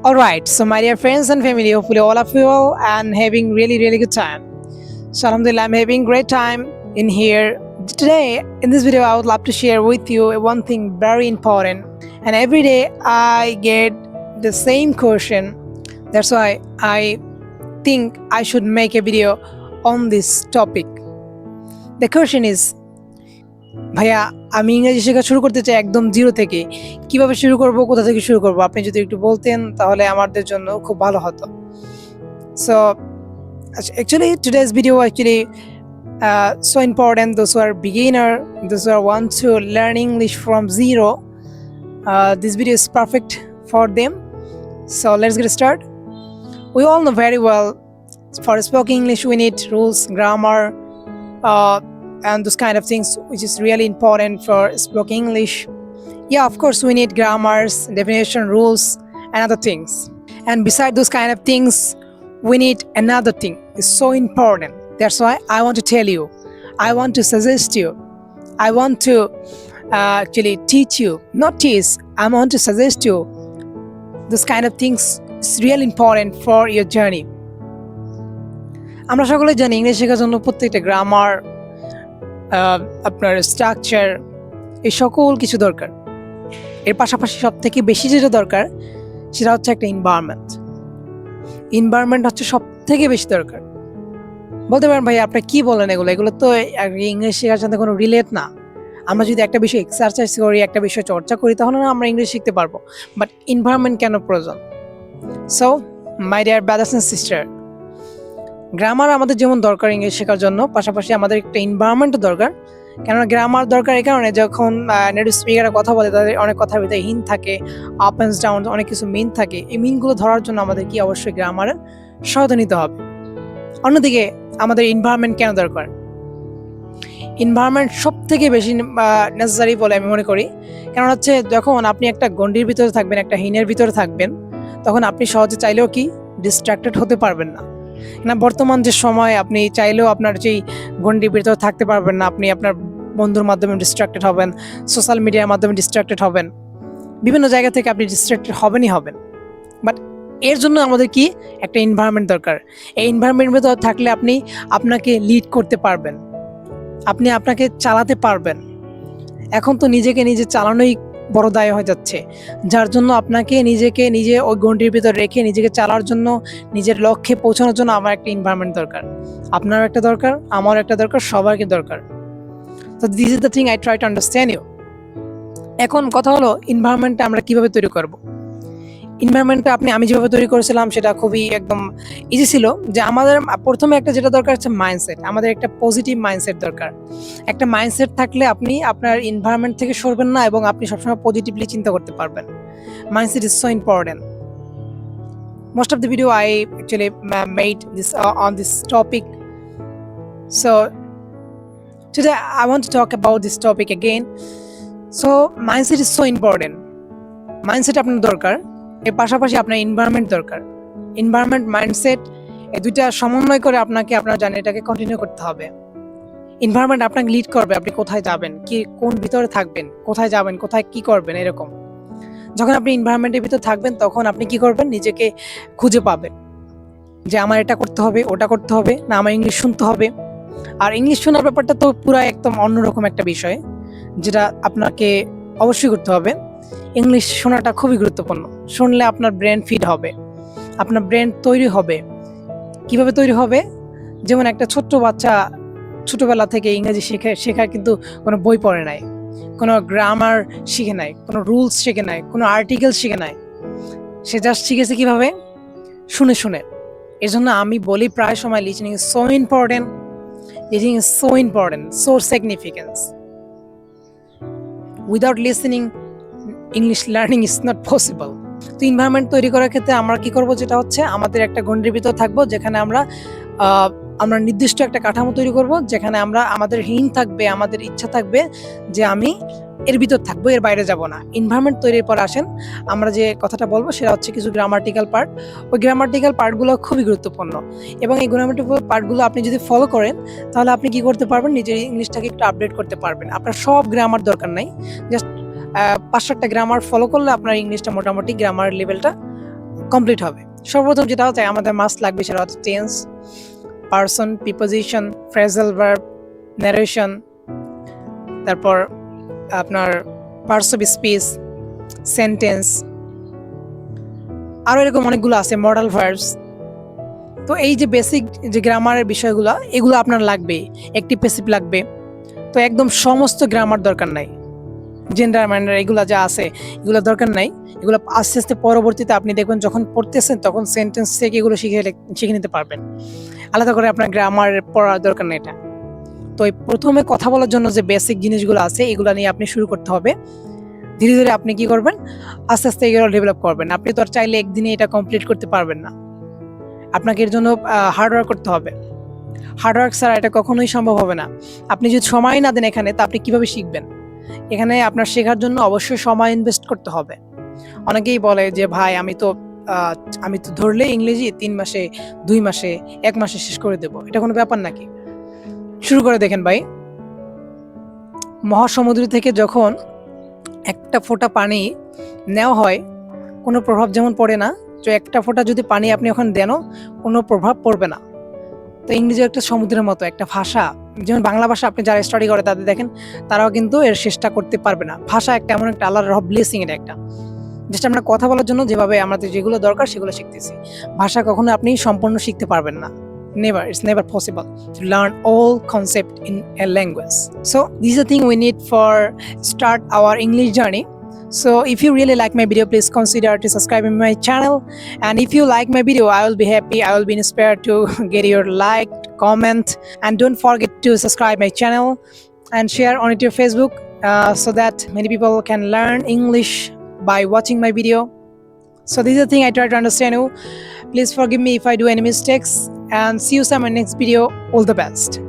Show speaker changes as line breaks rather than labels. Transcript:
Alright, so my dear friends and family, hopefully all of you all and having really good time. So Alhamdulillah, I'm having great time in here. Today, in this video, I would love to share with you one thing very important. And every day I get the same question. That's why I think I should make a video on this topic. The question is, ভাইয়া আমি ইংরেজি শেখা শুরু করতে চাই একদম zero থেকে। কিভাবে শুরু করব, কোথা থেকে শুরু করব? আপনি যদি একটু বলতেন তাহলে আমাদের জন্য খুব ভালো হতো। So actually today's video so important those who are beginner, those who want to learn English from zero. This video is perfect for them. So let's get started. We all know very well for spoken English we need rules, grammar, and those kind of things which is really important for spoken English. Yeah, of course we need grammars, definition, rules and other things. And beside those kind of things we need another thing. It's so important. That's why I want to tell you, I want to suggest you, I want to actually teach you, not teach, I want to suggest you those kind of things is really important for your journey. আমরা সকলে জানি English শেখার জন্য প্রত্যেকটা grammar, আপনার structure, এই সকল কিছু দরকার। এর পাশাপাশি সব থেকে বেশি যেটা দরকার সেটা হচ্ছে একটা এনভায়রনমেন্ট হচ্ছে সব থেকে বেশি দরকার। বলতে পারেন ভাই আপনি কি বলেন, এগুলো তো ইংলিশ শেখার সাথে কোনো রিলেট না। আমরা যদি একটা বিষয় এক্সারসাইজ করি, একটা বিষয় চর্চা করি, তাহলে না আমরা ইংলিশ শিখতে পারবো। বাট এনভায়রনমেন্ট কেন প্রয়োজন? So my dear brothers and sister, grammar আমাদের যেমন দরকার ইংলিশ শেখার জন্য, পাশাপাশি আমাদের একটা এনভায়রনমেন্টও দরকার। কেননা গ্রামার দরকার এই কারণে, যখন নেটিভ স্পিকাররা কথা বলে তাদের অনেক কথার ভিতরে হিন থাকে, আপ অ্যান্ড ডাউন, অনেক কিছু মিন থাকে। এই মিনগুলো ধরার জন্য আমাদের কি অবশ্যই গ্রামারের সহায়তা নিতে হবে। অন্যদিকে আমাদের এনভায়রনমেন্ট কেন দরকার? এনভায়রনমেন্ট সব থেকে বেশি নেসেসারি বলে আমি মনে করি। কারণ হচ্ছে যখন আপনি একটা গণ্ডির ভিতরে থাকবেন, একটা হিনের ভিতরে থাকবেন, তখন আপনি সহজে চাইলেও কি ডিস্ট্রাক্টেড হতে পারবেন না। না, বর্তমান যে সময় আপনি চাইলেও আপনার যেই গণ্ডির ভিতরে থাকতে পারবেন না। আপনি আপনার বন্ধুর মাধ্যমে ডিস্ট্রাক্টেড হবেন, সোশ্যাল মিডিয়ার মাধ্যমে ডিস্ট্রাক্টেড হবেন, বিভিন্ন জায়গা থেকে আপনি ডিস্ট্রাক্টেড হবেনই হবেন। বাট এর জন্য আমাদের কি একটা এনভায়রনমেন্ট দরকার। এই এনভায়রনমেন্টের ভিতরে থাকলে আপনি আপনাকে লিড করতে পারবেন, আপনি আপনাকে চালাতে পারবেন। এখন তো নিজেকে নিজে চালানোই বড় দায় হয়ে যাচ্ছে, যার জন্য আপনাকে নিজে ওই গণ্ডির ভিতর রেখে নিজেকে চালার জন্য, নিজের লক্ষ্যে পৌঁছানোর জন্য আমার একটা এনভায়রনমেন্ট দরকার, আপনারও একটা দরকার, আমারও একটা দরকার, সবাইকে দরকার। তো this is the thing I try to understand you. এখন কথা হলো এনভায়রনমেন্টটা আমরা কিভাবে তৈরি করব। এনভায়রনমেন্টটা আমি যেভাবে তৈরি করেছিলাম সেটা খুবই একদম ইজি ছিল। যে আমাদের প্রথমে একটা যেটা দরকার হচ্ছে মাইন্ডসেট। আমাদের একটা পজিটিভ মাইন্ডসেট দরকার। একটা মাইন্ডসেট থাকলে আপনি আপনার এনভায়রনমেন্ট থেকে সরবেন না এবং আপনি সবসময় পজিটিভলি চিন্তা করতে পারবেন। Mindset is so important. Most of the video I actually made this on this topic. So today I want to talk about this topic again. So mindset is so important. Mindset আপনার দরকার, এর পাশাপাশি আপনার environment দরকার। Environment, mindset এই দুইটা সমন্বয় করে আপনাকে আপনার জার্নিটাকে কন্টিনিউ করতে হবে। এনভায়রনমেন্ট আপনাকে লিড করবে, আপনি কোথায় যাবেন, কোন ভিতরে থাকবেন, কোথায় যাবেন, কোথায় কি করবেন। এরকম যখন আপনি এনভায়রনমেন্টের ভিতরে থাকবেন তখন আপনি কি করবেন, নিজেকে খুঁজে পাবেন যে আমার এটা করতে হবে, ওটা করতে হবে, না আমার ইংলিশ শুনতে হবে। আর ইংলিশ শোনার ব্যাপারটা তো পুরো একদম অন্যরকম একটা বিষয়, যেটা আপনাকে অবশ্যই করতে হবে। ইংলিশ শোনাটা খুবই গুরুত্বপূর্ণ। শুনলে আপনার ব্রেন ফিড হবে, আপনার ব্রেন তৈরি হবে। কিভাবে তৈরি হবে? যেমন একটা ছোট্ট বাচ্চা ছোটবেলা থেকে ইংরেজি শেখার কিন্তু কোনো বই পড়ে নাই, কোনো গ্রামার শিখে নাই, কোনো রুলস শিখে নাই, কোনো আর্টিকেল শিখে নাই। সে জাস্ট শিখেছে কিভাবে? শুনে শুনে। এর জন্য আমি বলি প্রায় সময় listening is so important, listening is so important, so significance. Without listening English learning is not possible. তো এনভায়রনমেন্ট তৈরি করার ক্ষেত্রে আমরা কি করব, যেটা হচ্ছে আমাদের একটা গণ্ডির ভিতর থাকবো, যেখানে আমরা নির্দিষ্ট একটা কাঠামো তৈরি করব, যেখানে আমাদের হিন থাকবে, আমাদের ইচ্ছা থাকবে যে আমি এর ভিতর থাকবো, এর বাইরে যাব না। এনভায়রনমেন্ট তৈরির পর আসেন আমরা যে কথাটা বলবো সেটা হচ্ছে কিছু গ্রামাটিক্যাল পার্ট। ওই গ্রামাটিক্যাল পার্টগুলো খুবই গুরুত্বপূর্ণ এবং এই গ্রামাটিক্যাল পার্টগুলো আপনি যদি ফলো করেন তাহলে আপনি কি করতে পারবেন, নিজের ইংলিশটাকে একটু আপডেট করতে পারবেন। আপনার সব গ্রামার দরকার নাই, জাস্ট ৫-৭টা গ্রামার ফলো করলে আপনার ইংলিশটা মোটামুটি গ্রামার লেভেলটা কমপ্লিট হবে। সর্বপ্রথম যেটা হচ্ছে আমাদের মাস্ট লাগবে সেটা হচ্ছে tense, person, preposition, phrasal verb, narration, তারপর আপনার পার্টস অফ স্পিচ, সেন্টেন্স, আরও এরকম অনেকগুলো আছে, মডাল ভার্বস। তো এই যে বেসিক যে গ্রামারের বিষয়গুলো, এগুলো আপনার লাগবে, একটি প্যাসিভ লাগবে। তো একদম সমস্ত গ্রামার দরকার নাই, জেন্ডার ম্যান্ডার এগুলো যা আছে এগুলো দরকার নাই। এগুলো আস্তে আস্তে পরবর্তীতে আপনি দেখবেন যখন পড়তেছেন তখন সেন্টেন্স থেকে এগুলো শিখে নিতে পারবেন। আলাদা করে আপনার গ্রামার পড়ার দরকার নেই এটা। তো এই প্রথমে কথা বলার জন্য যে বেসিক জিনিসগুলো আছে এগুলো নিয়ে আপনি শুরু করতে হবে। ধীরে ধীরে আপনি কি করবেন, আস্তে আস্তে এগুলো ডেভেলপ করবেন। আপনি তো আর চাইলে একদিনে এটা কমপ্লিট করতে পারবেন না, আপনাকে এর জন্য হার্ডওয়ার্ক করতে হবে। হার্ডওয়ার্ক ছাড়া এটা কখনোই সম্ভব হবে না। আপনি যদি সময় না দেন এখানে, তা আপনি কিভাবে শিখবেন? এখানে আপনার শেখার জন্য অবশ্যই সময় ইনভেস্ট করতে হবে। অনেকেই বলে যে ভাই আমি তো ধরলে ইংরেজি 3 মাসে, 2 মাসে, 1 মাসে শেষ করে দেব, এটা কোনো ব্যাপার নাকি? শুরু করে দেখেন ভাই, মহাসমুদ্র থেকে যখন একটা ফোঁটা পানি নেওয়া হয় কোনো প্রভাব যেমন পড়ে না, তো একটা ফোঁটা যদি পানি আপনি ওখানে দেনও কোনো প্রভাব পড়বে না। তো ইংরেজি একটা সমুদ্রের মতো একটা ভাষা, যেমন বাংলা ভাষা আপনি যারা স্টাডি করে তাদের দেখেন তারাও কিন্তু এর চেষ্টা করতে পারবে না। ভাষা একটা এমন একটা আল্লাহর ব্লেসিং, এটা একটা জাস্ট আমরা কথা বলার জন্য যেভাবে আমাদের যেগুলো দরকার সেগুলো শিখতেছি। ভাষা কখনো আপনি সম্পূর্ণ শিখতে পারবেন না, never, it's never possible to learn all concept in a language. So this is the thing we need for start our English journey. So if you really like my video, please consider to subscribe in my channel, and if you like my video, I will be happy, I will be inspired to get your like, comment, and don't forget to subscribe my channel and share on it your Facebook, so that many people can learn English by watching my video. So this is the thing I try to understand you. Please forgive me if I do any mistakes, and see you some in my next video. All the best.